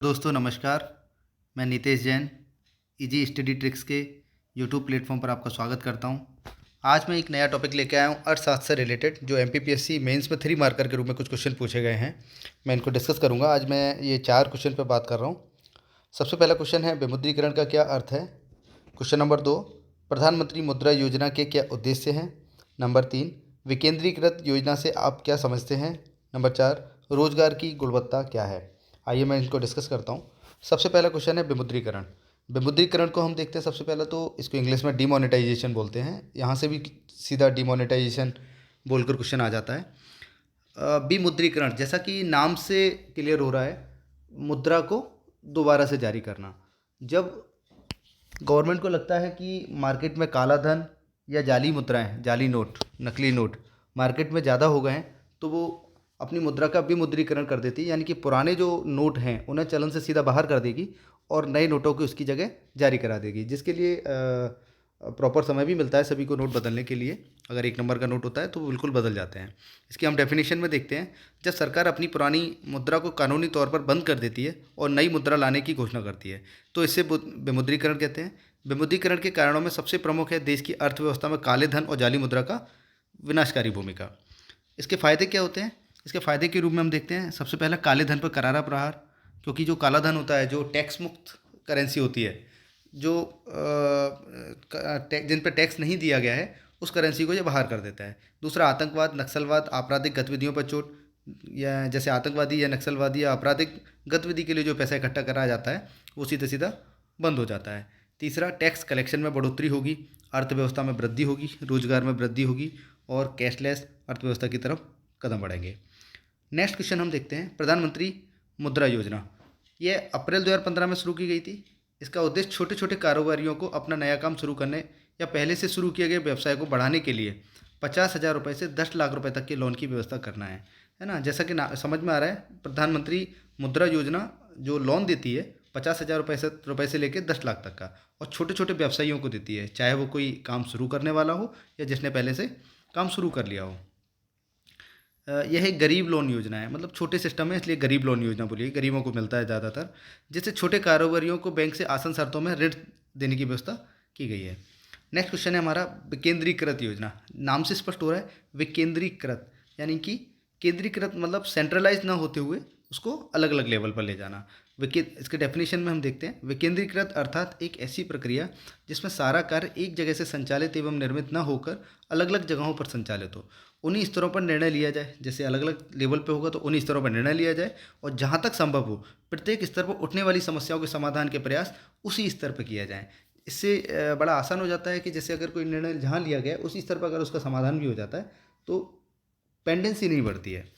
दोस्तों नमस्कार। मैं Nitesh Jain easy study tricks के यूट्यूब प्लेटफॉर्म पर आपका स्वागत करता हूं। आज मैं एक नया टॉपिक लेके आया हूं अर्थशास्त्र से रिलेटेड, जो एमपीपीएससी मेंस में 3 मार्कर के रूप में कुछ क्वेश्चन पूछे गए हैं। मैं इनको डिस्कस करूंगा। आज मैं ये 4 क्वेश्चन पर बात कर रहा हूं। सबसे पहला क्वेश्चन है, विमुद्रीकरण का क्या अर्थ है। क्वेश्चन नंबर 2, प्रधानमंत्री मुद्रा योजना के क्या उद्देश्य हैं। नंबर 3, विकेंद्रीकृत योजना से आप क्या समझते हैं। नंबर 4, रोजगार की गुणवत्ता क्या है। आइए मैं इनको डिस्कस करता हूँ। सबसे पहला क्वेश्चन है विमुद्रीकरण। विमुद्रीकरण को हम देखते हैं। सबसे पहले तो इसको इंग्लिश में डिमोनेटाइजेशन बोलते हैं। यहाँ से भी सीधा डिमोनेटाइजेशन बोलकर क्वेश्चन आ जाता है। विमुद्रीकरण, जैसा कि नाम से क्लियर हो रहा है, मुद्रा को दोबारा से जारी करना। जब गवर्नमेंट को लगता है कि मार्केट में काला धन या जाली मुद्राएं, जाली नोट, नकली नोट मार्केट में ज़्यादा हो गए हैं, तो वो अपनी मुद्रा का विमुद्रीकरण कर देती है, यानी कि पुराने जो नोट हैं उन्हें चलन से सीधा बाहर कर देगी और नए नोटों की उसकी जगह जारी करा देगी, जिसके लिए प्रॉपर समय भी मिलता है सभी को नोट बदलने के लिए। अगर 1 नंबर का नोट होता है तो वो बिल्कुल बदल जाते हैं। इसकी हम डेफिनेशन में देखते हैं, जब सरकार अपनी पुरानी मुद्रा को कानूनी तौर पर बंद कर देती है और नई मुद्रा लाने की घोषणा करती है, तो इससे विमुद्रीकरण कहते हैं। विमुद्रीकरण के कारणों में सबसे प्रमुख है देश की अर्थव्यवस्था में काले धन और जाली मुद्रा का विनाशकारी भूमिका। इसके फ़ायदे क्या होते हैं। इसके फ़ायदे के रूप में हम देखते हैं, सबसे पहला काले धन पर करारा प्रहार, क्योंकि जो काला धन होता है, जो टैक्स मुक्त करेंसी होती है, जो जिन पर टैक्स नहीं दिया गया है, उस करेंसी को ये बाहर कर देता है। दूसरा, आतंकवाद, नक्सलवाद, आपराधिक गतिविधियों पर चोट, या जैसे आतंकवादी या नक्सलवादी या आपराधिक गतिविधि के लिए जो पैसा इकट्ठा करा जाता है वो सीधा सीधा बंद हो जाता है। तीसरा, टैक्स कलेक्शन में बढ़ोतरी होगी, अर्थव्यवस्था में वृद्धि होगी, रोजगार में वृद्धि होगी और कैशलेस अर्थव्यवस्था की तरफ कदम बढ़ेंगे। नेक्स्ट क्वेश्चन हम देखते हैं, प्रधानमंत्री मुद्रा योजना। ये अप्रैल 2015 में शुरू की गई थी। इसका उद्देश्य छोटे छोटे कारोबारियों को अपना नया काम शुरू करने या पहले से शुरू किए गए व्यवसाय को बढ़ाने के लिए 50,000 रुपये से 10 लाख रुपए तक के लोन की व्यवस्था करना है ना। जैसा कि समझ में आ रहा है, प्रधानमंत्री मुद्रा योजना जो लोन देती है 50,000 रुपये से लेकर 10 लाख तक का, और छोटे छोटे व्यवसायियों को देती है, चाहे वो कोई काम शुरू करने वाला हो या जिसने पहले से काम शुरू कर लिया हो। यह एक गरीब लोन योजना है, मतलब छोटे सिस्टम है इसलिए गरीब लोन योजना बोलिए, गरीबों को मिलता है ज़्यादातर, जिससे छोटे कारोबारियों को बैंक से आसान शर्तों में ऋण देने की व्यवस्था की गई है। नेक्स्ट क्वेश्चन है हमारा विकेंद्रीकृत योजना। नाम से स्पष्ट हो रहा है, विकेंद्रीकृत यानी कि केंद्रीकृत मतलब सेंट्रलाइज ना होते हुए उसको अलग अलग लेवल पर ले जाना। इसके डेफिनेशन में हम देखते हैं, विकेंद्रीकृत अर्थात एक ऐसी प्रक्रिया जिसमें सारा कार्य एक जगह से संचालित एवं निर्मित न होकर अलग अलग जगहों पर संचालित हो। उन्हीं स्तरों पर निर्णय लिया जाए, जैसे अलग अलग लेवल पे होगा तो उन्हीं स्तरों पर निर्णय लिया जाए, और जहाँ तक संभव हो प्रत्येक स्तर पर उठने वाली समस्याओं के समाधान के प्रयास उसी स्तर पर किया जाए। इससे बड़ा आसान हो जाता है कि जैसे अगर कोई निर्णय जहाँ लिया गया उसी स्तर पर अगर उसका समाधान भी हो जाता है तो पेंडेंसी नहीं बढ़ती है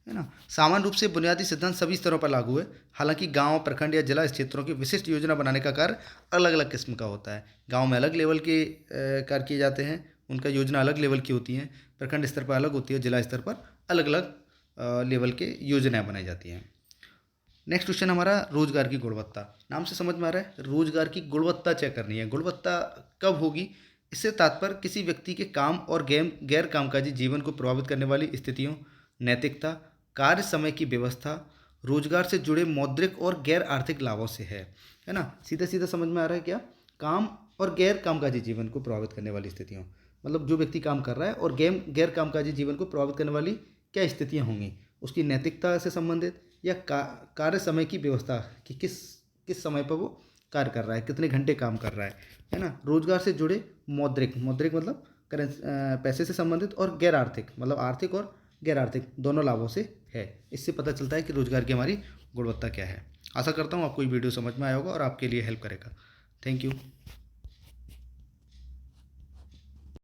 ना। सामान्य रूप से बुनियादी सिद्धांत सभी स्तरों पर लागू है, हालांकि गांव, प्रखंड या जिला क्षेत्रों की विशिष्ट योजना बनाने का कार्य अलग अलग किस्म का होता है। गांव में अलग लेवल के कार्य किए जाते हैं, उनका योजना अलग लेवल की होती हैं, प्रखंड स्तर पर अलग होती है, जिला स्तर पर अलग अलग लेवल के योजनाएँ बनाई जाती हैं। नेक्स्ट क्वेश्चन हमारा रोजगार की गुणवत्ता। नाम से समझ में आ रहा है, रोजगार की गुणवत्ता चेक करनी है। गुणवत्ता कब होगी, इससे तात्पर्य किसी व्यक्ति के काम और गैर कामकाजी जीवन को प्रभावित करने वाली स्थितियों, नैतिकता, कार्य समय की व्यवस्था, रोजगार से जुड़े मौद्रिक और गैर आर्थिक लाभों से है ना। सीधा सीधा समझ में आ रहा है क्या, काम और गैर कामकाजी जीवन को प्रभावित करने वाली स्थितियों, मतलब जो व्यक्ति काम कर रहा है और गैर कामकाजी जीवन को प्रभावित करने वाली क्या स्थितियाँ होंगी, उसकी नैतिकता से संबंधित, या कार्य समय की व्यवस्था कि किस समय पर वो कार्य कर रहा है, कितने घंटे काम कर रहा है ना। रोजगार से जुड़े मौद्रिक मतलब पैसे से संबंधित, और गैर आर्थिक मतलब आर्थिक और गैर आर्थिक दोनों लाभों से है। इससे पता चलता है कि रोजगार की हमारी गुणवत्ता क्या है। आशा करता हूँ आपको ये वीडियो समझ में आया होगा और आपके लिए हेल्प करेगा। Thank you.